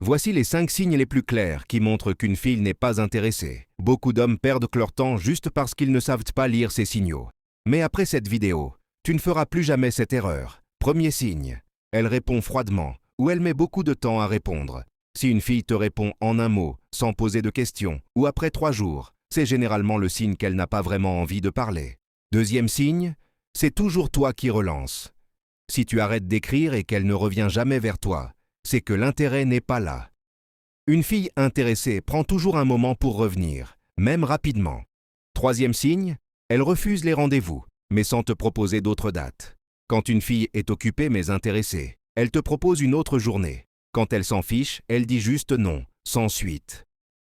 Voici les 5 signes les plus clairs qui montrent qu'une fille n'est pas intéressée. Beaucoup d'hommes perdent leur temps juste parce qu'ils ne savent pas lire ces signaux. Mais après cette vidéo, tu ne feras plus jamais cette erreur. Premier signe, elle répond froidement ou elle met beaucoup de temps à répondre. Si une fille te répond en un mot, sans poser de questions, ou après 3 jours, c'est généralement le signe qu'elle n'a pas vraiment envie de parler. Deuxième signe, c'est toujours toi qui relances. Si tu arrêtes d'écrire et qu'elle ne revient jamais vers toi, c'est que l'intérêt n'est pas là. Une fille intéressée prend toujours un moment pour revenir, même rapidement. Troisième signe, elle refuse les rendez-vous, mais sans te proposer d'autres dates. Quand une fille est occupée mais intéressée, elle te propose une autre journée. Quand elle s'en fiche, elle dit juste non, sans suite.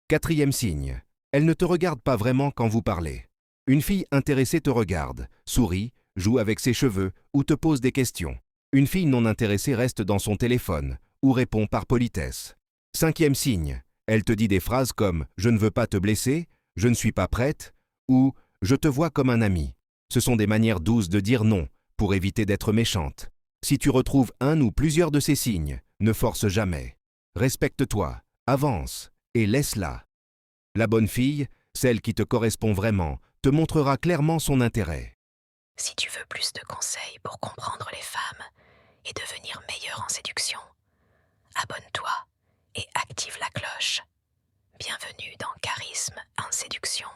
Quatrième signe, elle ne te regarde pas vraiment quand vous parlez. Une fille intéressée te regarde, sourit, joue avec ses cheveux ou te pose des questions. Une fille non intéressée reste dans son téléphone ou répond par politesse. Cinquième signe, elle te dit des phrases comme « je ne veux pas te blesser »,« je ne suis pas prête » ou « je te vois comme un ami ». Ce sont des manières douces de dire non pour éviter d'être méchante. Si tu retrouves un ou plusieurs de ces signes, ne force jamais. Respecte-toi, avance et laisse-la. La bonne fille, celle qui te correspond vraiment, te montrera clairement son intérêt. Si tu veux plus de conseils pour comprendre les femmes et devenir meilleur en séduction, abonne-toi et active la cloche. Bienvenue dans Charisme en séduction.